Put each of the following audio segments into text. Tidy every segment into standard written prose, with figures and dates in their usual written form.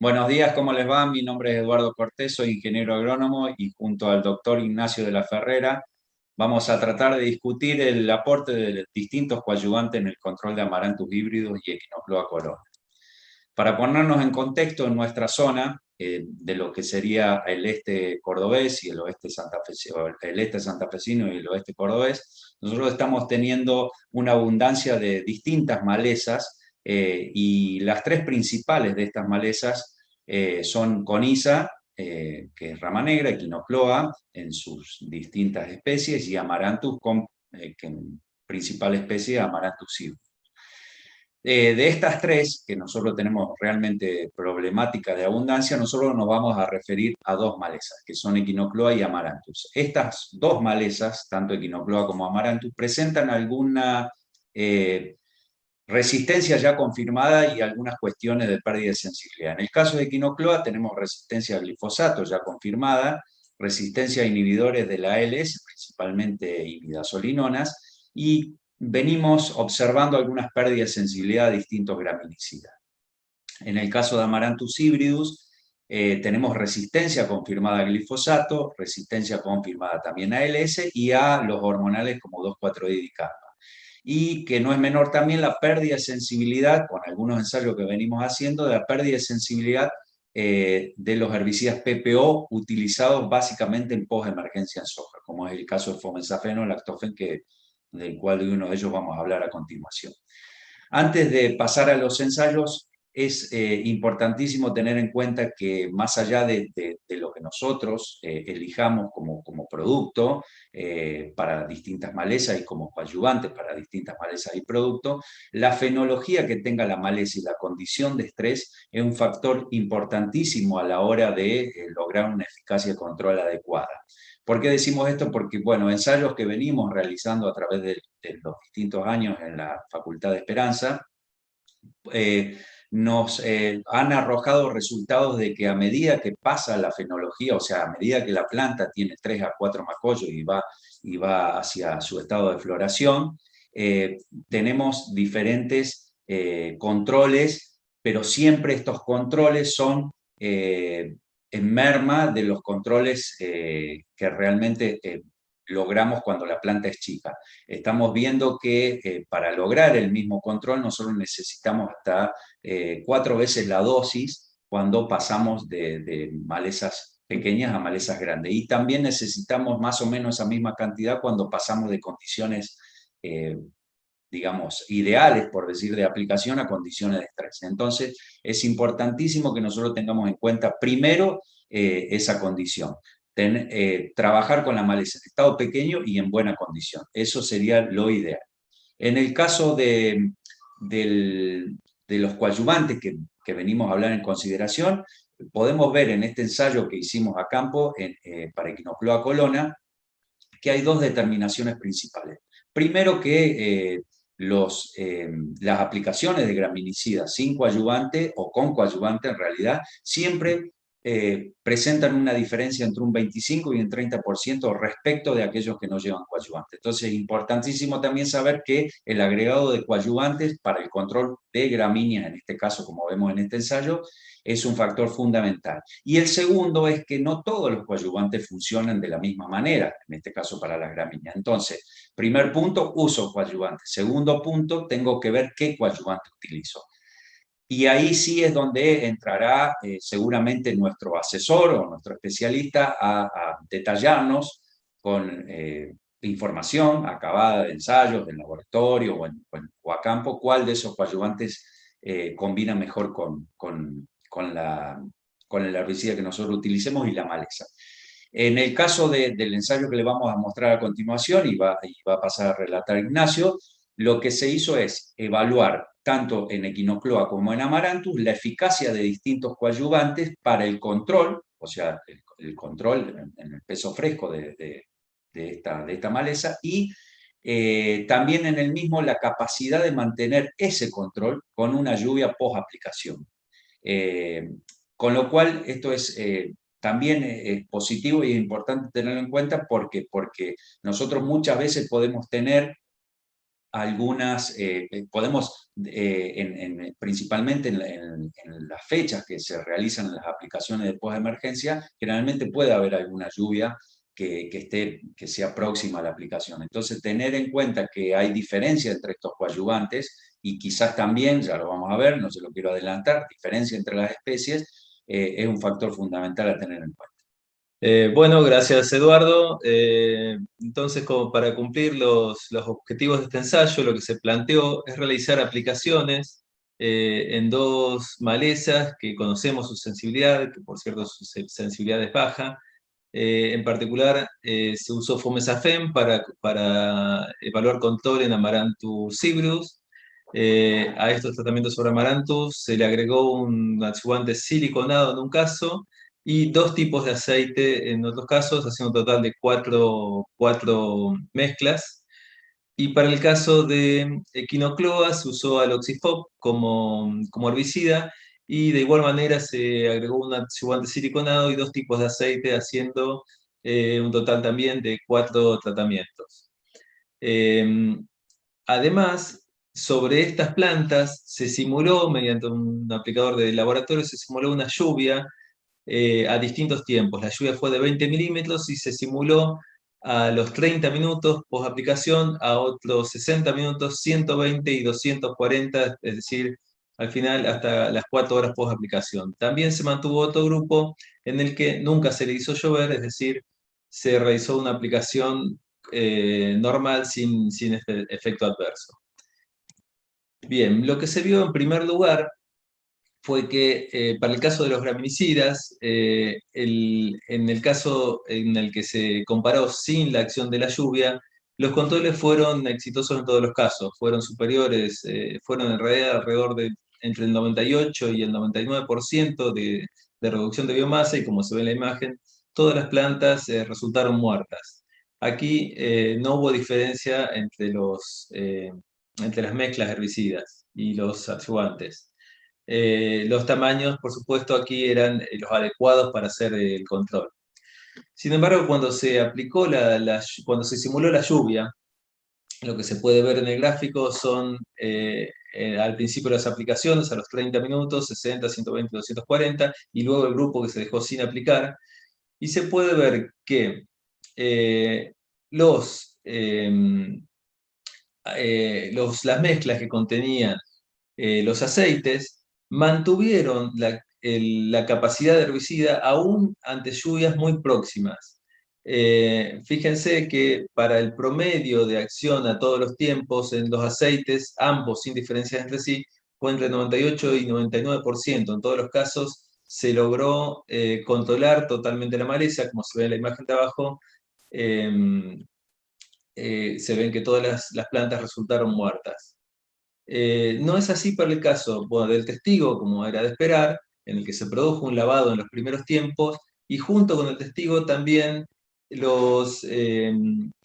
Buenos días, ¿cómo les va? Mi nombre es Eduardo Cortés, soy ingeniero agrónomo y junto al doctor Ignacio de la Ferrera vamos a tratar de discutir el aporte de distintos coadyuvantes en el control de amarantus híbridos y Echinocloa colón. Para ponernos en contexto, en nuestra zona, de lo que sería el este cordobés y el oeste santafesino, el este santafesino y el oeste cordobés, nosotros estamos teniendo una abundancia de distintas malezas y las tres principales de estas malezas son coniza, que es rama negra, equinocloa en sus distintas especies y amaranthus, que en principal especie amaranthus silvio. De estas tres, que nosotros tenemos realmente problemática de abundancia, nosotros nos vamos a referir a dos malezas, que son Echinocloa y Amaranthus. Estas dos malezas, tanto Echinocloa como Amaranthus, presentan alguna resistencia ya confirmada y algunas cuestiones de pérdida de sensibilidad. En el caso de Echinocloa tenemos resistencia a glifosato ya confirmada, resistencia a inhibidores de la ALS, principalmente imidazolinonas, y venimos observando algunas pérdidas de sensibilidad a distintos graminicidas. En el caso de Amaranthus hybridus, tenemos resistencia confirmada a glifosato, resistencia confirmada también a ALS y a los hormonales como 2,4-didicamba. Y que no es menor también la pérdida de sensibilidad, con algunos ensayos que venimos haciendo, de la pérdida de sensibilidad de los herbicidas PPO utilizados básicamente en post-emergencia en soja, como es el caso de fomenzafeno, lactofen, del cual de uno de ellos vamos a hablar a continuación. Antes de pasar a los ensayos, es importantísimo tener en cuenta que más allá de lo que nosotros elijamos como producto para distintas malezas y como coadyuvante para distintas malezas y productos, la fenología que tenga la maleza y la condición de estrés es un factor importantísimo a la hora de lograr una eficacia de control adecuada. ¿Por qué decimos esto? Porque, bueno, ensayos que venimos realizando a través de los distintos años en la Facultad de Esperanza, nos han arrojado resultados de que a medida que pasa la fenología, o sea, a medida que la planta tiene 3 a 4 macollos y va hacia su estado de floración, tenemos diferentes controles, pero siempre estos controles son en merma de los controles que realmente logramos cuando la planta es chica. Estamos viendo que para lograr el mismo control nosotros necesitamos hasta 4 veces la dosis cuando pasamos de malezas pequeñas a malezas grandes. Y también necesitamos más o menos esa misma cantidad cuando pasamos de condiciones, digamos, ideales, por decir, de aplicación a condiciones de estrés. Entonces, es importantísimo que nosotros tengamos en cuenta primero esa condición. Trabajar con la maleza en estado pequeño y en buena condición. Eso sería lo ideal. En el caso de los coadyuvantes que venimos a hablar en consideración, podemos ver en este ensayo que hicimos a campo para Echinocloa colona que hay dos determinaciones principales. Primero que las aplicaciones de graminicidas sin coadyuvante o con coadyuvante en realidad siempre presentan una diferencia entre un 25 y un 30% respecto de aquellos que no llevan coadyuvante. Entonces es importantísimo también saber que el agregado de coadyuvantes para el control de gramíneas, en este caso como vemos en este ensayo, es un factor fundamental. Y el segundo es que no todos los coadyuvantes funcionan de la misma manera, en este caso para las gramíneas. Entonces, primer punto, uso coadyuvante. Segundo punto, tengo que ver qué coadyuvante utilizo. Y ahí sí es donde entrará seguramente nuestro asesor o nuestro especialista a detallarnos con información acabada de ensayos, del laboratorio o a campo, cuál de esos coadyuvantes combina mejor con el herbicida que nosotros utilicemos y la maleza. En el caso del ensayo que le vamos a mostrar a continuación, y va a pasar a relatar Ignacio, lo que se hizo es evaluar tanto en Echinocloa como en Amaranthus la eficacia de distintos coadyuvantes para el control, o sea, el control en el peso fresco de esta maleza, y también en el mismo la capacidad de mantener ese control con una lluvia post-aplicación. Eh, con lo cual, esto también es positivo y es importante tenerlo en cuenta porque nosotros muchas veces podemos tener podemos, principalmente en las fechas que se realizan las aplicaciones de post-emergencia, generalmente puede haber alguna lluvia que sea próxima a la aplicación. Entonces, tener en cuenta que hay diferencia entre estos coadyuvantes y quizás también, ya lo vamos a ver, no se lo quiero adelantar, diferencia entre las especies, es un factor fundamental a tener en cuenta. Bueno, gracias Eduardo. Entonces, como para cumplir los objetivos de este ensayo, lo que se planteó es realizar aplicaciones en dos malezas que conocemos su sensibilidad, que por cierto su sensibilidad es baja. En particular, se usó Fomesafem para evaluar control en Amaranthus cibrus. A estos tratamientos sobre Amaranthus se le agregó un adyuvante siliconado en un caso y dos tipos de aceite en otros casos, haciendo un total de cuatro mezclas. Y para el caso de Echinocloa se usó aloxifop como herbicida y de igual manera se agregó un adyuvante siliconado y dos tipos de aceite, haciendo un total también de 4 tratamientos. Eh, Además, sobre estas plantas se simuló, mediante un aplicador de laboratorio, se simuló una lluvia a distintos tiempos. La lluvia fue de 20 milímetros y se simuló a los 30 minutos post aplicación, a otros 60 minutos, 120 y 240, es decir, al final hasta las 4 horas post aplicación. También se mantuvo otro grupo en el que nunca se le hizo llover, es decir, se realizó una aplicación normal sin este efecto adverso. Bien, lo que se vio en primer lugar fue que para el caso de los graminicidas, en el caso en el que se comparó sin la acción de la lluvia, los controles fueron exitosos en todos los casos, fueron superiores, fueron en realidad alrededor de entre el 98 y el 99% de reducción de biomasa, y como se ve en la imagen, todas las plantas resultaron muertas. Aquí no hubo diferencia entre las mezclas herbicidas y los adyuvantes. Los tamaños, por supuesto, aquí eran los adecuados para hacer el control. Sin embargo, cuando se aplicó cuando se simuló la lluvia, lo que se puede ver en el gráfico son al principio las aplicaciones, a los 30 minutos, 60, 120, 240, y luego el grupo que se dejó sin aplicar. Y se puede ver que eh, los, eh, las mezclas que contenían los aceites mantuvieron la capacidad de herbicida aún ante lluvias muy próximas. Fíjense que para el promedio de acción a todos los tiempos en los aceites, ambos sin diferencias entre sí, fue entre 98 y 99%. En todos los casos se logró controlar totalmente la maleza, como se ve en la imagen de abajo. eh, Se ven que todas las plantas resultaron muertas. No es así para el caso, bueno, del testigo, como era de esperar, en el que se produjo un lavado en los primeros tiempos, y junto con el testigo también los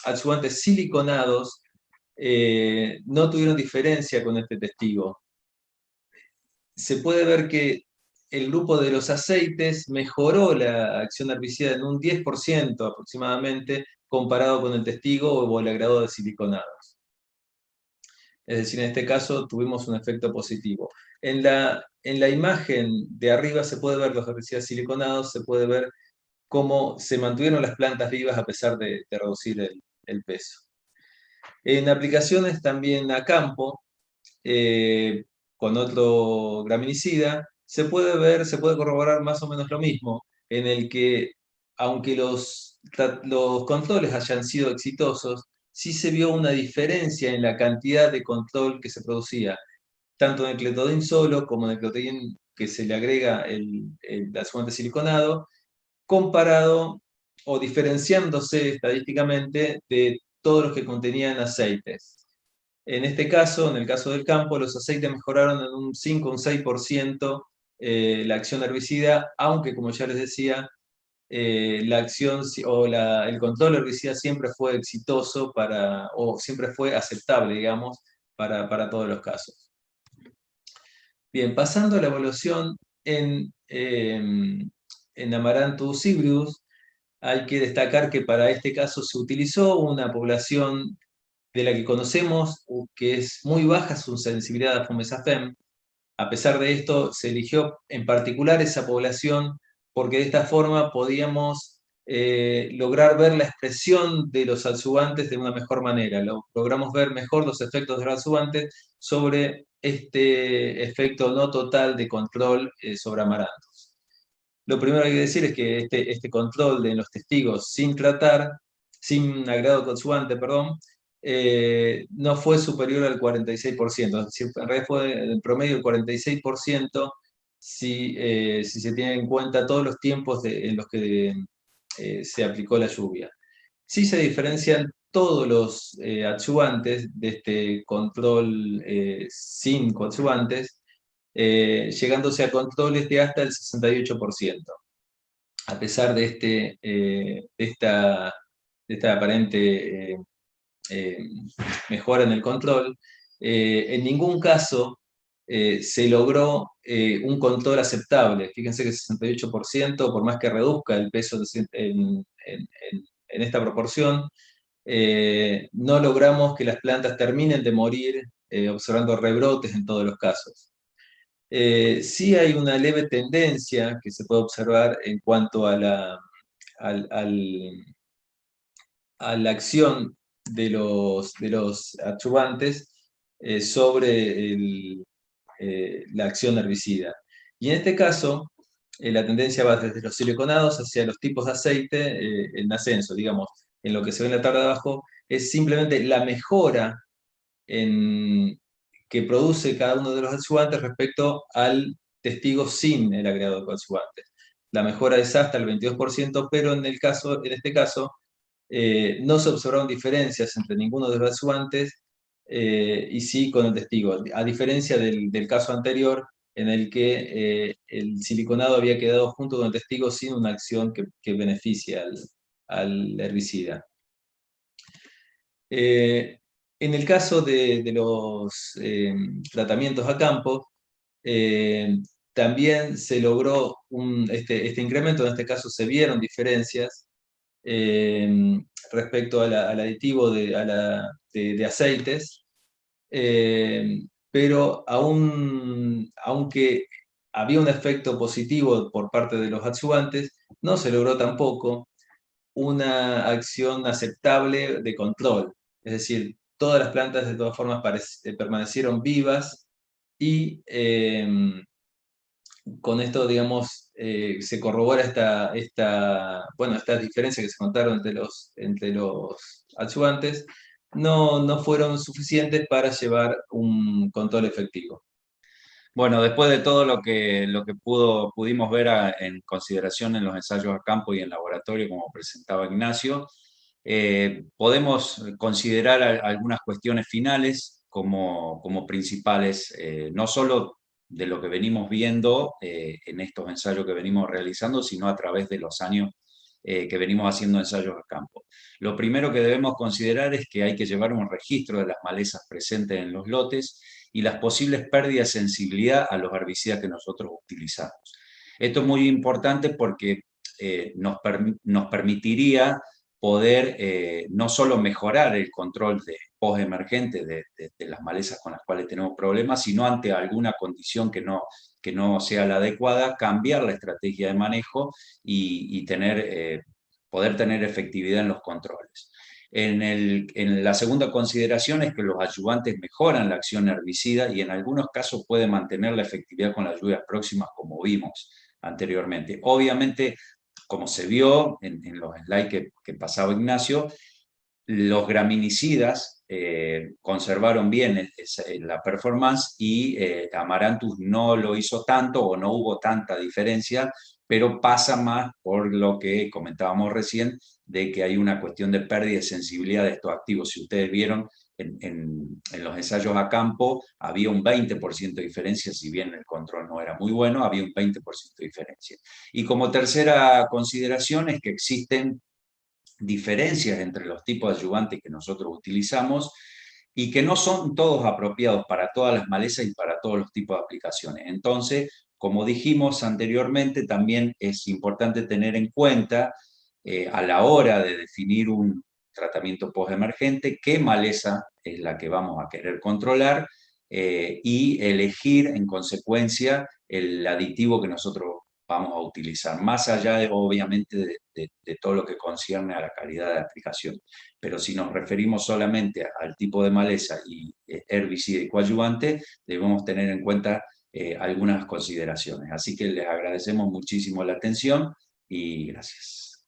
adyuvantes siliconados no tuvieron diferencia con este testigo. Se puede ver que el grupo de los aceites mejoró la acción herbicida en un 10% aproximadamente, comparado con el testigo o el agregado de siliconados. Es decir, en este caso tuvimos un efecto positivo. En la imagen de arriba se puede ver los herbicidas siliconados, se puede ver cómo se mantuvieron las plantas vivas a pesar de reducir el peso. En aplicaciones también a campo, con otro graminicida, se puede corroborar más o menos lo mismo, en el que, aunque los controles hayan sido exitosos, sí se vio una diferencia en la cantidad de control que se producía, tanto en el cletodin solo como en el cletodin que se le agrega el adyuvante siliconado, comparado o diferenciándose estadísticamente de todos los que contenían aceites. En este caso, en el caso del campo, los aceites mejoraron en un 5 o un 6% la acción herbicida, aunque, como ya les decía, la acción el control herbicida siempre fue exitoso o siempre fue aceptable, digamos, para todos los casos. Bien, pasando a la evaluación en Amaranthus hybridus, hay que destacar que para este caso se utilizó una población de la que conocemos, que es muy baja su sensibilidad a Fomezafem. A pesar de esto, se eligió en particular esa población porque de esta forma podíamos lograr ver la expresión de los adjuvantes de una mejor manera. Logramos ver mejor los efectos de los adjuvantes sobre este efecto no total de control sobre amarantos. Lo primero que hay que decir es que este control de los testigos sin tratar, sin agregado coadyuvante, perdón, no fue superior al 46%. Es decir, en realidad fue en promedio el 46% si se tiene en cuenta todos los tiempos en los que se aplicó la lluvia. Sí se diferencian todos los adyuvantes de este control sin coadyuvantes, llegándose a controles de hasta el 68%. A pesar de esta aparente eh, mejora en el control, en ningún caso se logró un control aceptable. Fíjense que el 68%, por más que reduzca el peso en esta proporción, no logramos que las plantas terminen de morir observando rebrotes en todos los casos. Sí hay una leve tendencia que se puede observar en cuanto a al- al- a la acción de los adyuvantes sobre la acción herbicida. Y en este caso, la tendencia va desde los siliconados hacia los tipos de aceite en ascenso, digamos, en lo que se ve en la tabla de abajo, es simplemente la mejora que produce cada uno de los adyuvantes respecto al testigo sin el agregado de coadyuvantes. La mejora es hasta el 22%, pero en este caso, no se observaron diferencias entre ninguno de los adyuvantes y sí con el testigo, a diferencia del caso anterior en el que el siliconado había quedado junto con el testigo sin una acción que beneficie al herbicida. En el caso de los tratamientos a campo, también se logró este incremento, en este caso se vieron diferencias respecto al aditivo de aceites, pero aunque había un efecto positivo por parte de los adyuvantes, no se logró tampoco una acción aceptable de control. Es decir, todas las plantas de todas formas permanecieron vivas y con esto, digamos, se corrobora estas diferencias que se contaron entre los adyuvantes, no fueron suficientes para llevar un control efectivo. Bueno, después de todo lo que pudimos ver en consideración en los ensayos a campo y en laboratorio, como presentaba Ignacio, podemos considerar algunas cuestiones finales como principales, no solo de lo que venimos viendo en estos ensayos que venimos realizando, sino a través de los años que venimos haciendo ensayos a campo. Lo primero que debemos considerar es que hay que llevar un registro de las malezas presentes en los lotes y las posibles pérdidas de sensibilidad a los herbicidas que nosotros utilizamos. Esto es muy importante porque nos permitiría poder no solo mejorar el control de post-emergente de las malezas con las cuales tenemos problemas, sino ante alguna condición que no sea la adecuada, cambiar la estrategia de manejo y poder tener efectividad en los controles. En la segunda consideración es que los ayudantes mejoran la acción herbicida y en algunos casos pueden mantener la efectividad con las lluvias próximas, como vimos anteriormente. Obviamente, como se vio en los slides que pasaba Ignacio, los graminicidas conservaron bien la performance y Amaranthus no lo hizo tanto o no hubo tanta diferencia, pero pasa más por lo que comentábamos recién, de que hay una cuestión de pérdida de sensibilidad de estos activos. Si ustedes vieron en los ensayos a campo, había un 20% de diferencia, si bien el control no era muy bueno, había un 20% de diferencia. Y como tercera consideración es que existen diferencias entre los tipos de ayudantes que nosotros utilizamos y que no son todos apropiados para todas las malezas y para todos los tipos de aplicaciones. Entonces, como dijimos anteriormente, también es importante tener en cuenta a la hora de definir tratamiento postemergente, qué maleza es la que vamos a querer controlar y elegir en consecuencia el aditivo que nosotros vamos a utilizar, más allá de, obviamente de todo lo que concierne a la calidad de aplicación. Pero si nos referimos solamente al tipo de maleza y herbicida y coadyuvante, debemos tener en cuenta algunas consideraciones. Así que les agradecemos muchísimo la atención y gracias.